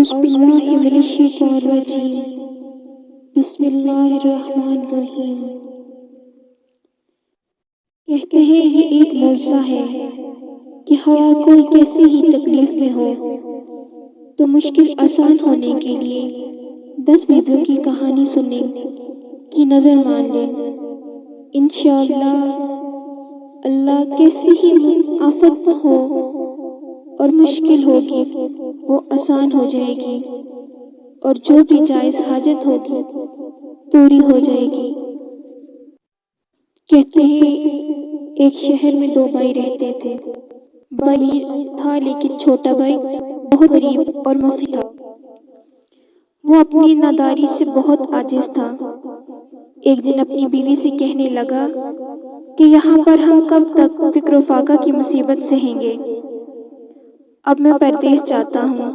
اعوذ باللہ من الشیطان الرجیم بسم اللہ الرحمن الرحیم۔ کہتے ہیں یہ ایک معجزہ ہے کہ ہوا کوئی کیسی ہی تکلیف میں ہو تو مشکل آسان ہونے کے لیے 10 بیویوں کی کہانی سننے کی نظر مان لے، انشاءاللہ اللہ کیسی ہی آفت ہو اور مشکل ہوگی وہ آسان ہو جائے گی، اور جو بھی جائز حاجت ہوگی پوری ہو جائے گی۔ کہتے ہیں ایک شہر میں 2 بھائی رہتے تھے۔ بڑا امیر تھا لیکن چھوٹا بھائی بہت غریب اور مفلس تھا۔ وہ اپنی ناداری سے بہت عاجز تھا۔ ایک دن اپنی بیوی سے کہنے لگا کہ یہاں پر ہم کب تک فقر و فاقہ کی مصیبت سہیں گے؟ اب میں پردیس جاتا ہوں،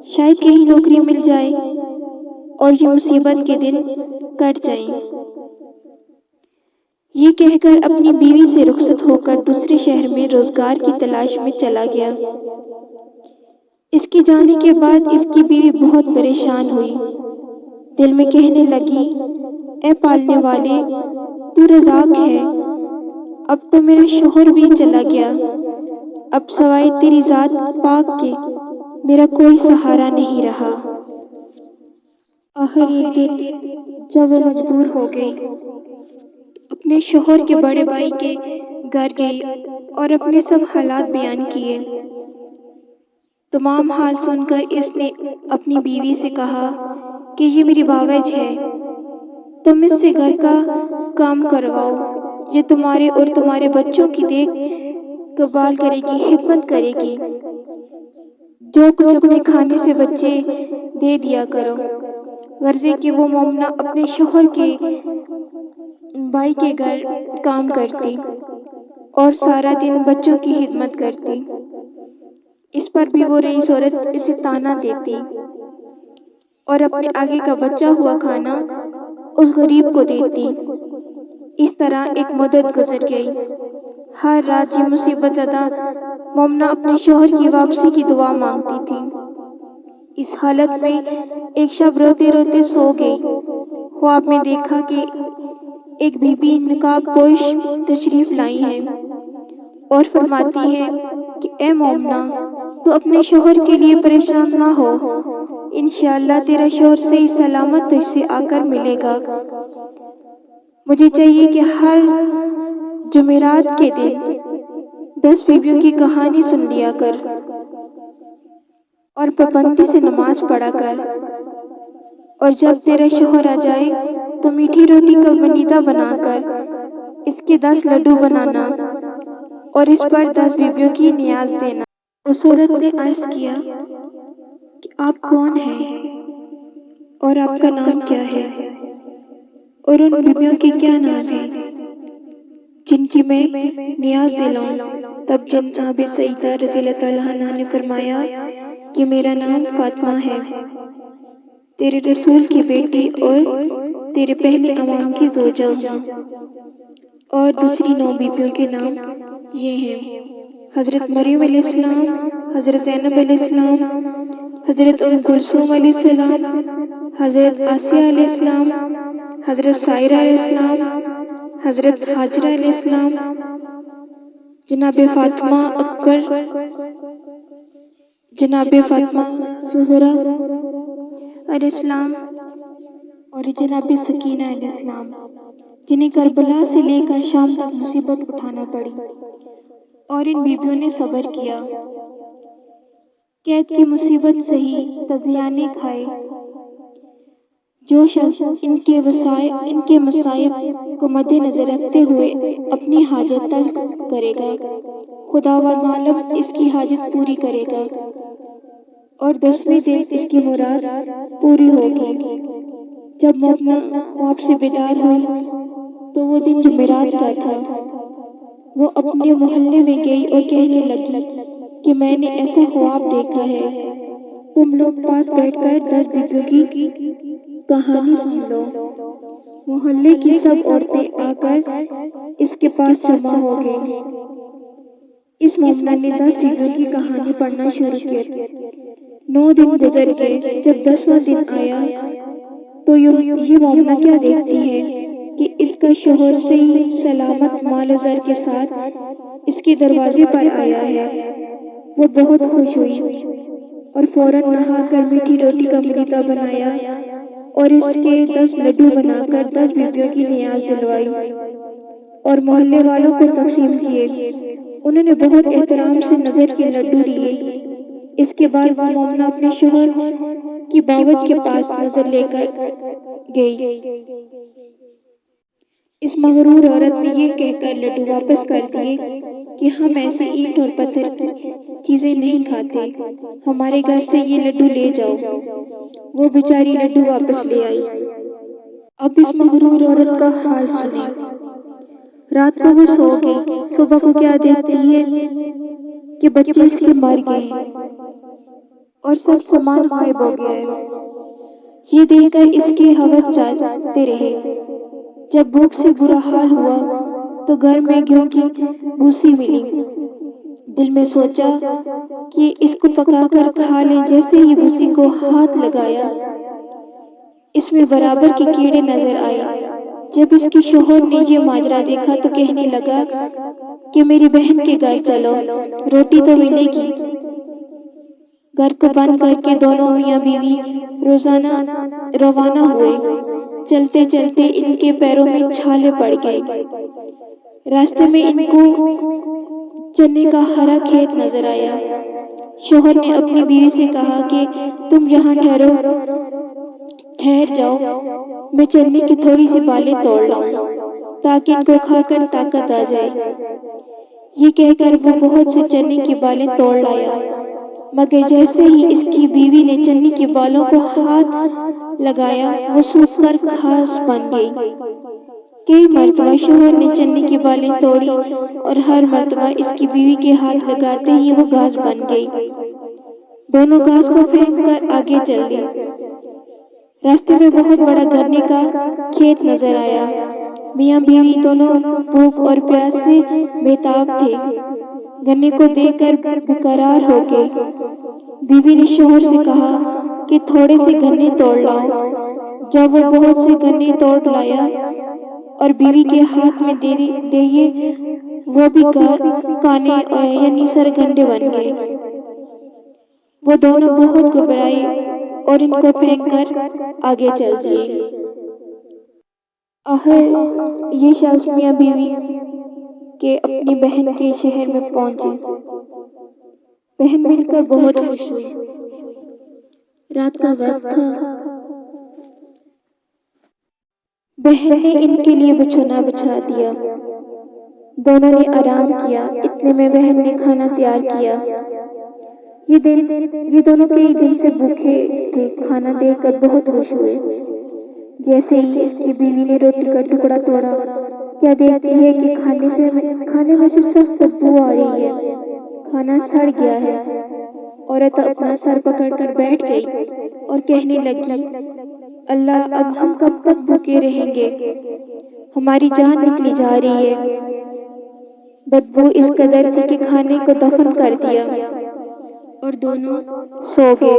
شاید کہیں نوکری مل جائے اور یہ مصیبت کے دن کٹ جائیں۔ یہ کہہ کر اپنی بیوی سے رخصت ہو کر دوسرے شہر میں روزگار کی تلاش میں چلا گیا۔ اس کے جانے کے بعد اس کی بیوی بہت پریشان ہوئی، دل میں کہنے لگی، اے پالنے والے، تو رزاق ہے، اب تو میرا شوہر بھی چلا گیا، اب سوائے تیری ذات پاک کے میرا کوئی سہارا نہیں رہا۔ آخر ایک دن جب وہ مجبور ہو گئی، اپنے شوہر کے بڑے بھائی کے گھر گئی اور اپنے سب حالات بیان کیے۔ تمام حال سن کر اس نے اپنی بیوی سے کہا کہ یہ میری باوج ہے، تم اس سے گھر کا کام کرواؤ، یہ تمہارے اور تمہارے بچوں کی دیکھ بھال کرے گی، خدمت کرے گی، جو کچھ اپنے کھانے سے بچے دے دیا کرو۔ غرضے کہ وہ مومنہ اپنے شوہر کے بھائی کے گھر کام کرتی اور سارا دن بچوں کی خدمت کرتی۔ اس پر بھی وہ رئیس عورت اسے طعنہ دیتی اور اپنے آگے کا بچا ہوا کھانا اس غریب کو دیتی۔ اس طرح ایک مدت گزر گئی۔ ہر رات یہ مصیبت زدہ مومنہ اپنے شوہر کی واپسی کی دعا مانگتی تھی۔ اس حالت میں ایک شب روتے روتے سو گئی۔ خواب میں دیکھا کہ ایک بی بی نقاب پوش تشریف لائی ہے اور فرماتی ہے کہ اے مومنہ، تو اپنے شوہر کے لیے پریشان نہ ہو، انشاءاللہ تیرا شوہر صحیح سلامت تجھ سے آ کر ملے گا۔ مجھے چاہیے کہ ہر جمعرات کے دن 10 بیویوں کی کہانی سن لیا کر اور پابندی سے نماز پڑھا کر، اور جب تیرا شوہر آ جائے تو میٹھی روٹی کا ملیدہ بنا کر اس کے 10 لڈو بنانا اور اس پر 10 بیویوں کی نیاز دینا۔ اس عورت نے عرض کیا کہ آپ کون ہیں اور آپ کا نام کیا ہے، اور ان بیویوں کے کیا نام ہیں جن کی میں نیاز دلاؤں؟ تب جناب سیدہ رضی اللہ تعالیٰ عنہا نے فرمایا کہ میرا نام فاطمہ ہے، تیرے رسول کی بیٹی اور تیرے پہلے امام کی زوجہ ہوں۔ اور دوسری 9 بیویوں کے نام یہ ہیں: حضرت مریم علیہ السلام، حضرت زینب علیہ السلام، حضرت ام کلثوم علیہ السلام، حضرت آسیہ علیہ السلام، حضرت سائرہ علیہ السلام، حضرت ہاجرہ علیہ السلام، جناب فاطمہ اکبر، جناب فاطمہ زہرا علیہ السلام، اور جناب سکینہ علیہ السلام، جنہیں کربلا سے لے کر شام تک مصیبت اٹھانا پڑی، اور ان بیویوں نے صبر کیا، قید کی مصیبت سہی، تازیانے کھائے۔ جو شخص ان کے مصائب کو مد نظر رکھتے ہوئے اپنی حاجت طلب کرے گا، خداوند عالم اس کی حاجت پوری کرے گا، اور 10ویں دن اس کی مراد پوری ہوگی۔ جب مومنہ خواب سے بیدار ہوئی تو وہ دن جمعرات کا تھا۔ وہ اپنے محلے میں گئی اور کہنے لگی کہ میں نے ایسا خواب دیکھا ہے، تم لوگ پاس بیٹھ کر 10 بیویوں کی کہانی سن لو۔ محلے کی سب عورتیں آ کر اس کے پاس جمع ہو گئیں۔ اس مومنہ نے 10 بیویوں کی کہانی پڑھنا شروع کی۔ 9 دن گزر گئے۔ جب 10واں دن آیا تو یہ مومنہ کیا دیکھتی ہے کہ اس کا شوہر صحیح سلامت مال و زر کے ساتھ اس کے دروازے پر آیا ہے۔ وہ بہت خوش ہوئی اور فوراً نہا کر میٹھی روٹی کا ملیدہ بنایا اور اس کے 10 لڈو بنا کر 10 بیویوں کی نیاز دلوائی اور محلے والوں کو تقسیم کیے۔ انہوں نے بہت احترام سے نظر کے لڈو لیے۔ اس کے بعد وہ مومنہ اپنے شوہر کی باورچ کے پاس نظر لے کر گئی۔ اس مغرور عورت نے یہ کہہ کر لڈو واپس کر دیے کہ ہم ایسے اینٹ اور پتھر کی چیزیں نہیں کھاتے، ہمارے گھر سے یہ لڈو لے جاؤ۔ وہ بیچاری لڈو واپس لے آئی۔ اب اس مغرور عورت کا حال سنیں۔ رات کو وہ سو گئی۔ صبح کو کیا دیکھتی ہے کہ بچے اس کے مر گئے ہیں اور سب سامان غائب ہو گیا ہے۔ یہ دیکھ کر اس کے ہوش جاتے رہے۔ جب بھوک سے برا حال ہوا تو گھر میں گیہوں کی بھوسی ملی۔ دل میں سوچا کہ اس کو پکا کر کھا لیں۔ جیسے ہی بھوسی کو ہاتھ لگایا اس میں برابر کے کیڑے نظر آئے۔ جب اس کے شوہر نے یہ ماجرا دیکھا تو کہنے لگا کہ میری بہن کے گھر چلو، روٹی تو ملے گی۔ گھر کو بند کر کے دونوں میاں بیوی روانہ ہوئے۔ چلتے چلتے ان کے پیروں میں چھالے پڑ گئے۔ راستے میں ان کو چنے کا ہرا کھیت نظر آیا۔ شوہر نے اپنی بیوی سے کہا کہ تم یہاں ٹھہر جاؤ، میں چنے کی تھوڑی سی بالیں توڑ لاؤں تاکہ ان کو کھا کر طاقت آ جائے۔ یہ کہہ کر وہ بہت سے چنے کی بالیں توڑ لایا، مگر جیسے ہی اس کی بیوی نے چنے کی بالوں کو ہاتھ لگایا وہ سوکھ کر گھاس بن گئی۔ کئی مرتبہ شوہر نے چنے کی بالیں توڑی اور ہر مرتبہ اس کی بیوی کے ہاتھ لگاتے ہی وہ گھاس بن گئی۔ دونوں گھاس کو پھینک کر آگے چل دیے۔ راستے میں بہت بڑا گنے کا کھیت نظر آیا۔ میاں بیوی دونوں بھوک اور پیاس سے بےتاب تھے۔ گنے کو دیکھ کر بیقرار ہو گئے۔ بیوی نے شوہر سے کہا کہ تھوڑے سے گنے توڑ لاؤ۔ جب وہ بہت سے گنے توڑ لایا اور بیوی کے ہاتھ میں دیے، وہ بھی کانے یعنی سرگنڈے بن گئے۔ وہ دونوں بہت گھبرائے اور ان کو پھینک کر آگے چل دیے۔ آخر یہ شخص میاں بیوی کے اپنی بہن کے شہر میں پہنچے۔ بہن مل کر بہت خوش ہوئی۔ رات کا وقت تھا۔ بہن نے ان کے لیے بچھونا بچھا دیا۔ دونوں نے آرام کیا۔ اتنے میں بہن نے کھانا تیار کیا۔ یہ دونوں کئی دن سے بھوکے تھے۔ کھانا دیکھ کر بہت خوش ہوئے۔ جیسے ہی اس کی بیوی نے روٹی کا ٹکڑا توڑا، کیا دیکھتی ہے کہ کھانے میں سے سخت بدبو آ رہی ہے۔ کھانا سڑ گیا ہے۔ عورت اپنا سر پکڑ کر بیٹھ گئی اور کہنے لگی، اللہ، اب ہم کب تک بھوکے رہیں گے؟ ہماری جان نکلی جا رہی ہے۔ بدبو اس قدر تھی کہ کھانے کو دفن کر دیا اور دونوں سو گئے۔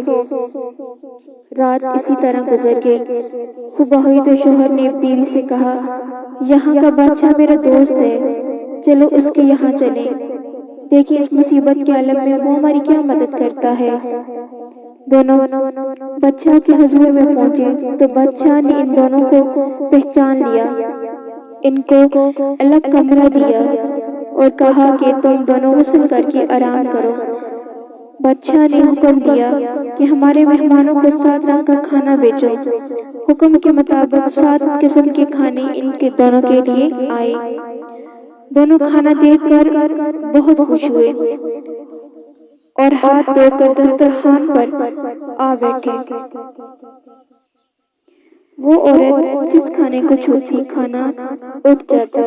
رات اسی طرح گزر گئی۔ صبح ہوئی تو شوہر نے بیوی سے کہا، یہاں کا بادشاہ میرا دوست ہے، چلو اس کے یہاں چلیں، دیکھیں اس مصیبت کے عالم میں وہ ہماری کیا مدد کرتا ہے۔ دونوں بادشاہ کے حضور میں پہنچے تو بادشاہ نے ان دونوں کو پہچان لیا۔ ان کو الگ کمرہ دیا اور کہا کہ تم دونوں غسل کر کے آرام کرو۔ بادشاہ نے حکم دیا کہ ہمارے مہمانوں کو 7 رنگ کا کھانا بھیجو۔ حکم کے مطابق 7 قسم کے کھانے ان کے دونوں کے لیے آئے۔ دونوں کھانا دیکھ کر بہت خوش ہوئے اور ہاتھ دھو کر دسترخوان پر آ بیٹھے۔ وہ عورت جس کھانے کو چھوتی کھانا اٹھ جاتا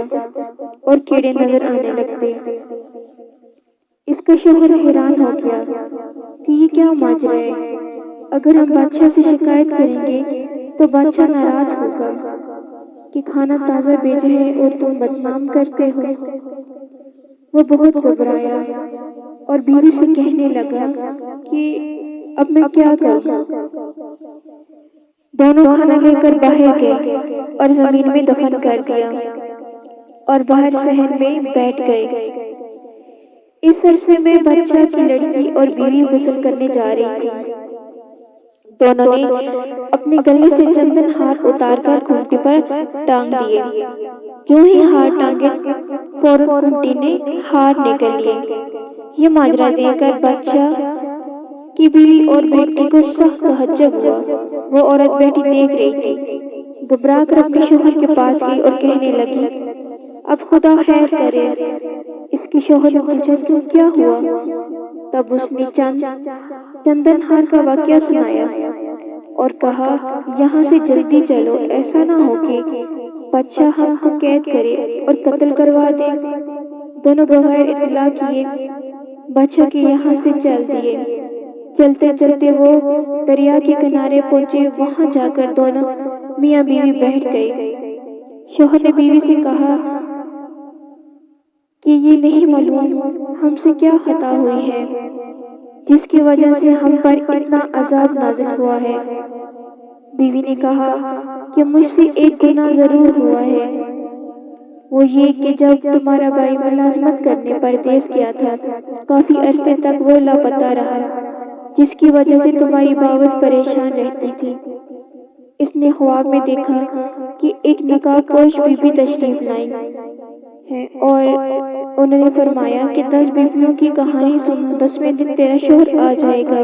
اور کیڑے نظر آنے لگتے۔ اس کا شوہر حیران ہو گیا کہ یہ کیا ماجرا ہے۔ اگر ہم بادشاہ سے شکایت کریں گے تو بادشاہ ناراض ہوگا کہ کھانا تازہ بھیجا ہے اور تم بدنام کرتے ہو۔ وہ بہت گھبرایا اور بیوی سے کہنے لگا کہ اب میں کیا کروں؟ دونوں کھانا لے کر باہر گئے اور زمین میں دفن کر دیا اور باہر صحن میں بیٹھ گئے۔ اس عرصے میں بادشاہ کی لڑکی اور بیوی غسل کرنے جا رہی تھی۔ دونوں نے اپنے گلے سے چندن ہار اتار کر گھنٹی پر ٹانگ دیے۔ جو ہی ہار ٹانگے فوراً گھنٹی نے ہار نکل لیے۔ یہ ماجرا دیکھ کر بادشاہ کی بیوی اور بیٹی کو سخت تعجب ہوا۔ وہ عورت بیٹی دیکھ رہی تھی، گھبرا کر اپنے شوہر کے پاس گئی اور کہنے لگی، اب خدا خیر کرے۔ اس کے شوہر نے پوچھا، کیوں، کیا ہوا؟ تب اس نے چندن ہار کا واقعہ سنایا اور کہا، یہاں سے جلدی چلو، ایسا نہ ہو کہ بادشاہ ہم کو قید کرے اور قتل کروا دے۔ دونوں بغیر اطلاع کیے بادشاہ کے یہاں سے چل دیے۔ چلتے چلتے وہ دریا کے کنارے پہنچے۔ وہاں جا کر دونوں میاں بیوی بیٹھ گئے۔ شوہر نے بیوی سے کہا کہ یہ نہیں معلوم ہم سے کیا خطا ہوئی ہے جس کی وجہ سے ہم پر اتنا عذاب نازل ہوا ہے۔ بیوی نے کہا کہ مجھ سے ایک گناہ ضرور ہوا ہے، وہ یہ کہ جب تمہارا بھائی ملازمت کرنے پردیس گیا تھا، کافی عرصے تک وہ لاپتہ رہا، جس کی وجہ سے تمہاری باوت پریشان رہتی تھی۔ اس نے خواب میں دیکھا کہ ایک نقاب پوش بی بی تشریف لائی ہے اور انہوں نے فرمایا کہ 10 بیویوں کی کہانی سنو، 10ویں دن تیرا شوہر آ جائے گا۔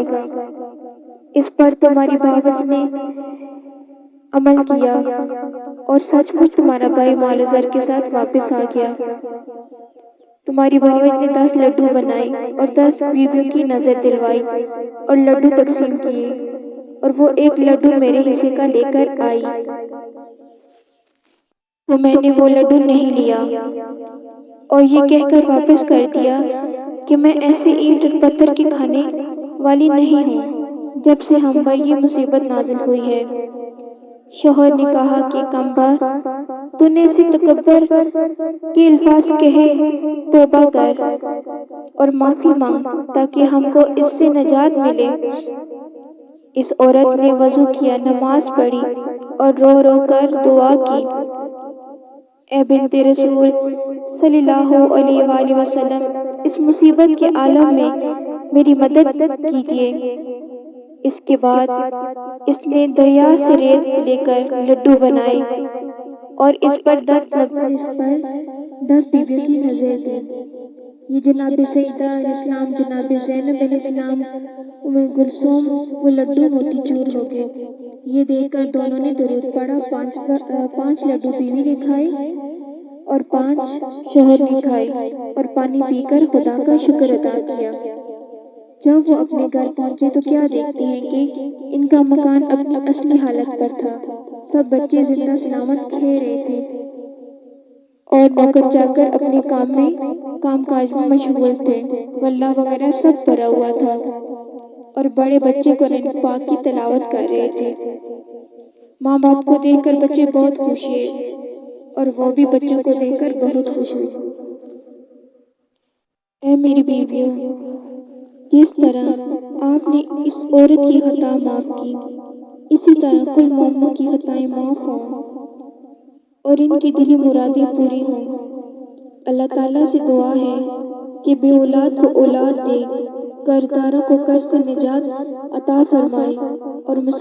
اس پر تمہاری باوت نے عمل کیا اور سچ مچ تمہارا بھائی مال و زر کے ساتھ واپس آ گیا۔ تمہاری باوت نے 10 لڈو بنائے اور 10 بیویوں کی نظر دلوائی اور لڈو تقسیم کیے اور وہ ایک لڈو میرے حصے کا لے کر آئی، تو میں نے وہ لڈو نہیں لیا اور یہ کہہ کر واپس کر دیا کہ میں ایسے اینٹ اور پتھر کے کھانے والی نہیں ہوں جب سے ہم پر یہ مصیبت نازل ہوئی ہے۔ شوہر نے کہا کہ کمبخت، تو نے اسے تکبر کے الفاظ کہے، توبہ کر اور معافی مانگ تاکہ ہم کو اس سے نجات ملے۔ اس عورت نے وضو کیا، نماز پڑھی اور رو رو کر دعا کی، اے بنت رسول صلی اللہ علیہ وآلہ وسلم، اس مصیبت کے عالم میں میری مدد کیجیے۔ اس کے بعد اس نے دریا سے ریت لے کر لڈو بنائے اور اس پر 10 بیویوں کی نظر دی۔ یہ جناب سیدہ علیہ السلام، جناب زینب علیہ السلام، ام کلثوم، وہ لڈو موتی چور ہو گئے۔ یہ دیکھ کر دونوں نے درود پڑھا۔ 5 لڈو بیوی نے کھائے اور 5 شوہر نے کھائے اور پانی پی کر خدا کا شکر ادا کیا۔ جب وہ اپنے گھر پہنچے تو کیا دیکھتے ہیں کہ ان کا مکان اپنی اصلی حالت پر تھا۔ سب بچے زندہ سلامت کھیل رہے تھے اور نوکر چاکر اپنے کام کاج میں مشغول تھے۔ غلہ وغیرہ سب بھرا ہوا تھا اور بڑے بچے قرآن پاک کی تلاوت کر رہے تھے۔ ماں باپ کو دیکھ کر بچے بہت خوش ہوئے اور وہ بھی بچوں کو دیکھ کر بہت خوش ہوئے۔ اے میری بیویوں، جس طرح آپ نے اس عورت کی خطا معاف کی، اسی طرح کل مومنوں کی خطائیں معاف ہوں اور ان کی دلی مرادیں پوری ہوں۔ اللہ تعالیٰ سے دعا ہے کہ بے اولاد کو اولاد دے، قرض داروں کو قرض سے نجات عطا فرمائے اور مصیبت